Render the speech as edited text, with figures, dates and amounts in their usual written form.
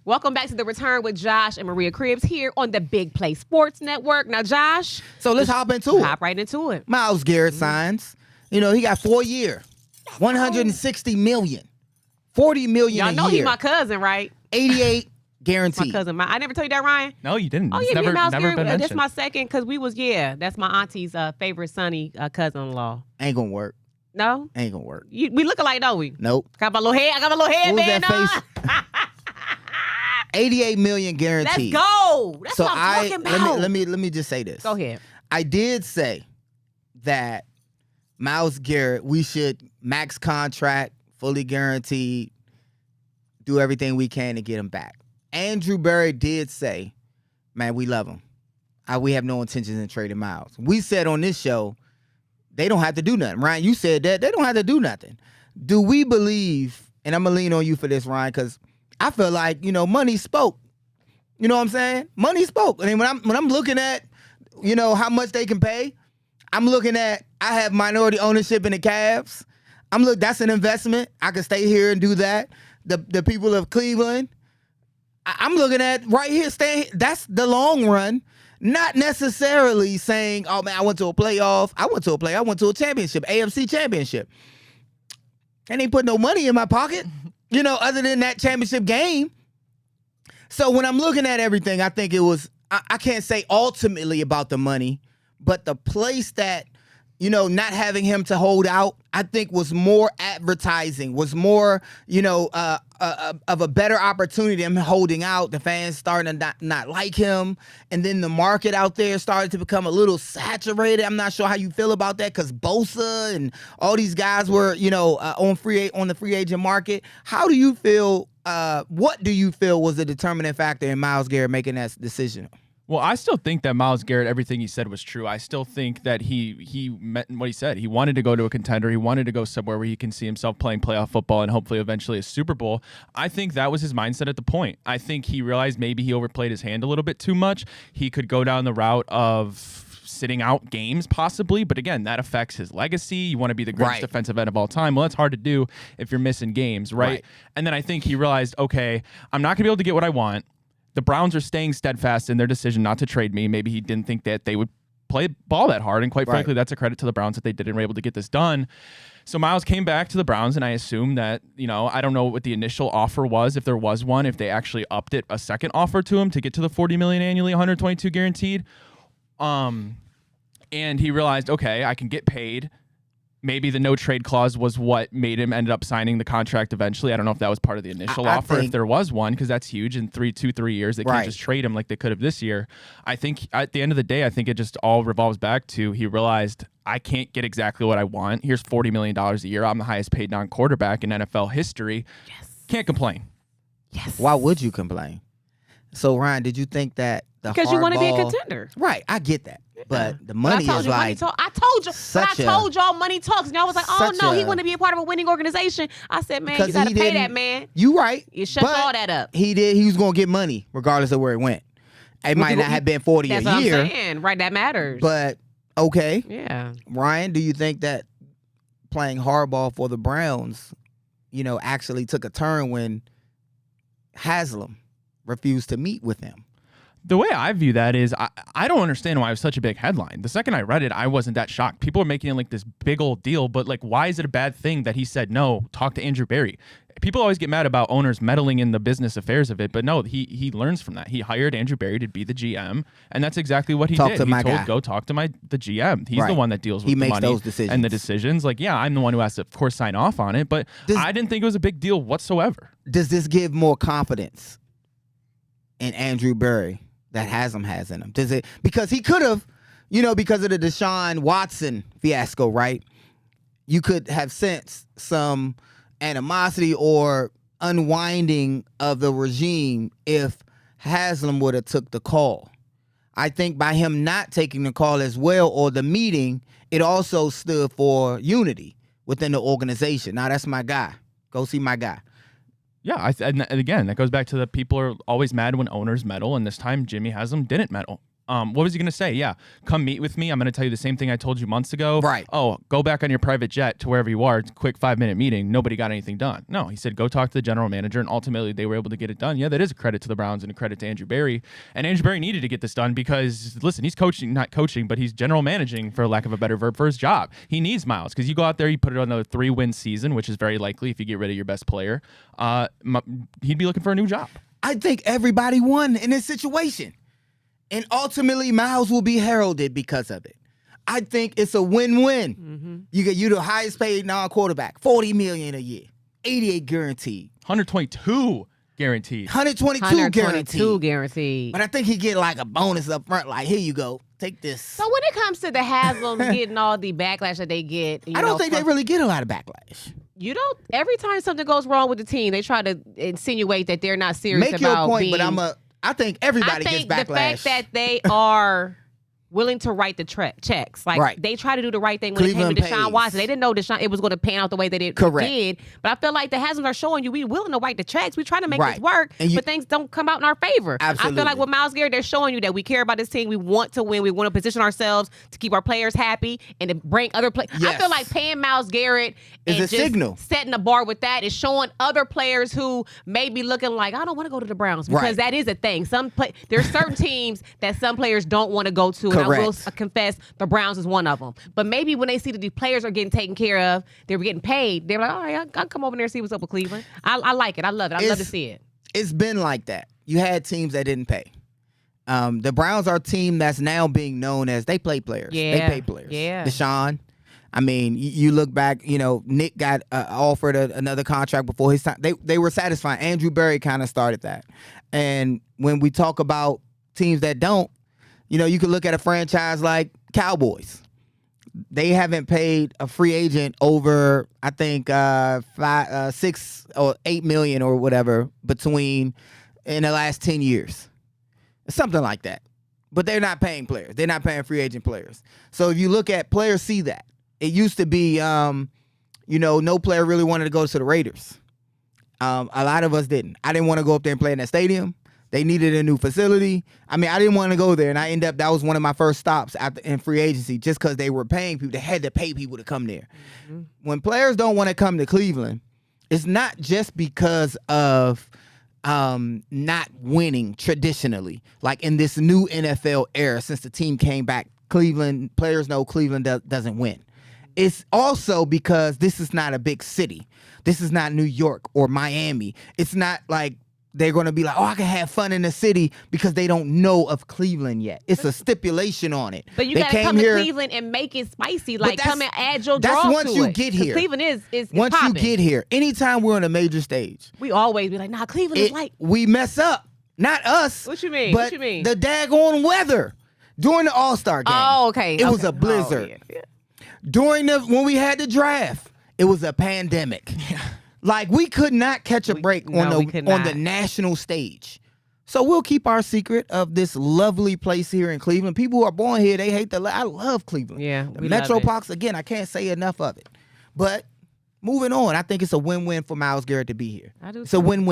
Welcome back to The Return with Josh and Maria Cribbs here on the Big Play Sports Network. Now, Josh. So let's hop into it. Hop right into it. Myles Garrett signs. You know, he got 4 year, $160 million, $40 million Y'all a know year. he my cousin, right? 88 guaranteed. My cousin. I never told you that, Ryan? No, you didn't. Oh, It's yeah, never, Myles never Garrett. been That's mentioned. my second, because that's my auntie's favorite sonny cousin-in-law. Ain't gonna work. No? Ain't gonna work. We look alike, don't we? Nope. I got my little head, What was man. that face? 88 million Let's guaranteed. go. That's So what I'm talking about. let me just say this. Go ahead. I did say that Myles Garrett, we should max contract, fully guaranteed, do everything we can to get him back. Andrew Berry did say, man, we love him. We have no intentions in trading Myles. We said on this show, they don't have to do nothing. Ryan, you said that. They don't have to do nothing. Do we believe, and I'm going to lean on you for this, Ryan, because I feel like, money spoke. You know what I'm saying? Money spoke. I mean, when I'm looking at, how much they can pay, I'm looking at, I have minority ownership in the Cavs. That's an investment. I can stay here and do that. The people of Cleveland, I'm looking at right here, that's the long run. Not necessarily saying, oh, man, I went to a playoff. I went to a championship, AFC championship. And ain't put no money in my pocket, other than that championship game. So when I'm looking at everything, I think it was, I can't say ultimately about the money, but the place that, not having him to hold out, I think was more advertising, was more, of a better opportunity than him holding out. The fans starting to not like him. And then the market out there started to become a little saturated. I'm not sure how you feel about that because Bosa and all these guys were, on the free agent market. How do you feel? What do you feel was the determining factor in Myles Garrett making that decision? Well, I still think that Myles Garrett, everything he said was true. I still think that he meant what he said. He wanted to go to a contender. He wanted to go somewhere where he can see himself playing playoff football and hopefully eventually a Super Bowl. I think that was his mindset at the point. I think he realized maybe he overplayed his hand a little bit too much. He could go down the route of sitting out games possibly, but again, that affects his legacy. You want to be the greatest defensive end of all time. Well, that's hard to do if you're missing games, right? And then I think he realized, okay, I'm not going to be able to get what I want. The Browns are staying steadfast in their decision not to trade me. Maybe he didn't think that they would play ball that hard. And quite frankly, that's a credit to the Browns that they did and were able to get this done. So Myles came back to the Browns, and I assume that, I don't know what the initial offer was, if there was one, if they actually upped it a second offer to him to get to the $40 million annually, 122 guaranteed. And he realized, okay, I can get paid. Maybe the no trade clause was what made him end up signing the contract eventually. I don't know if that was part of the initial offer, if there was one, because that's huge. In 3 years, they can't just trade him like they could have this year. I think at the end of the day, I think it just all revolves back to he realized I can't get exactly what I want. Here's $40 million a year. I'm the highest paid non-quarterback in NFL history. Yes. Can't complain. Yes. Why would you complain? So, Ryan, did you think that because you want to be a contender? Right, I get that. But the money is like I told y'all money talks. And y'all was like, oh, no, he want to be a part of a winning organization. I said, man, you got to pay that, man. You right. You shut all that up. He did. He was going to get money regardless of where it went. It might not have been 40 a year. That's what I'm saying. Right, that matters. But, okay. Yeah. Ryan, do you think that playing hardball for the Browns, actually took a turn when Haslam refused to meet with him? The way I view that is I don't understand why it was such a big headline. The second I read it, I wasn't that shocked. People are making it like this big old deal, but like, why is it a bad thing that he said, no, talk to Andrew Berry? People always get mad about owners meddling in the business affairs of it, but no, he learns from that. He hired Andrew Berry to be the GM, and that's exactly what he did. He told, go talk to the GM. He's the one that deals with the money those decisions. And the decisions. Like, yeah, I'm the one who has to, of course, sign off on it, but I didn't think it was a big deal whatsoever. Does this give more confidence in Andrew Berry that Haslam has in him? Does it, because he could have, because of the Deshaun Watson fiasco, right? You could have sensed some animosity or unwinding of the regime if Haslam would have took the call. I think by him not taking the call as well, or the meeting, it also stood for unity within the organization. Now, that's my guy. Go see my guy. Yeah, and again, that goes back to the people are always mad when owners meddle, and this time Jimmy Haslam didn't meddle. What was he going to say? Yeah, come meet with me. I'm going to tell you the same thing I told you months ago. Right. Oh, go back on your private jet to wherever you are. It's a quick 5-minute meeting. Nobody got anything done. No, he said, go talk to the general manager, and ultimately they were able to get it done. Yeah, that is a credit to the Browns and a credit to Andrew Berry. And Andrew Berry needed to get this done because, listen, he's not coaching, but he's general managing, for lack of a better verb, for his job. He needs Myles because you go out there, you put it on another 3-win season, which is very likely if you get rid of your best player. He'd be looking for a new job. I think everybody won in this situation. And ultimately, Myles will be heralded because of it. I think it's a win-win. Mm-hmm. You the highest paid non-quarterback, $40 million a year, $88 guaranteed, 122 guaranteed, 122 guaranteed. But I think he get like a bonus up front, like here you go, take this. So when it comes to the Haslam's getting all the backlash that they get, I don't think they really get a lot of backlash. You don't. Every time something goes wrong with the team, they try to insinuate that they're not serious Make about your point, being. but I think everybody gets backlash. The fact that they are willing to write the checks. Like, they try to do the right thing when Cleveland it came to Deshaun Watson. They didn't know it was going to pan out the way that it did. But I feel like the Haslam's are showing you we willing to write the checks. We trying to make this work, but things don't come out in our favor. Absolutely. I feel like with Myles Garrett, they're showing you that we care about this team. We want to win. We want to position ourselves to keep our players happy and to bring other players. Yes. I feel like paying Myles Garrett is a signal. Setting the bar with that is showing other players who may be looking like, I don't want to go to the Browns, because that is a thing. There's certain teams that some players don't want to go to. Correct. And I will confess the Browns is one of them. But maybe when they see that these players are getting taken care of, they're getting paid, they're like, all right, I'll come over there and see what's up with Cleveland. I like it. I love it. I love to see it. It's been like that. You had teams that didn't pay. The Browns are a team that's now being known as they play players. Yeah. They pay players. Yeah. Deshaun. I mean, you look back, Nick got offered another contract before his time. They were satisfied. Andrew Berry kind of started that. And when we talk about teams that don't, you could look at a franchise like Cowboys. They haven't paid a free agent over, I think, 6 or 8 million or whatever in the last 10 years. Something like that. But they're not paying players. They're not paying free agent players. So if you look at players, see that. It used to be, no player really wanted to go to the Raiders. A lot of us didn't. I didn't want to go up there and play in that stadium. They needed a new facility. I mean, I didn't want to go there, and that was one of my first stops in free agency, just because they were paying people. They had to pay people to come there. Mm-hmm. When players don't want to come to Cleveland, it's not just because of not winning traditionally. Like in this new NFL era, since the team came back, players know Cleveland doesn't win. It's also because this is not a big city. This is not New York or Miami. It's not like they're going to be like, I can have fun in the city, because they don't know of Cleveland yet. It's a stipulation on it. But you got to come to Cleveland and make it spicy. Like, come and add your draw to it. That's once you get here. Cleveland is once popping. you get here. Anytime we're on a major stage, we always be like, nah, Cleveland is like. We mess up. Not us. What you mean? But the daggone weather. During the All-Star game. Oh, okay. It was a blizzard. Oh, yeah. When we had the draft, it was a pandemic. Yeah. Like, we could not catch a break on the national stage. So we'll keep our secret of this lovely place here in Cleveland. People who are born here, they hate I love Cleveland. Yeah, the Metropox, again, I can't say enough of it. But moving on, I think it's a win-win for Myles Garrett to be here. It's a win-win.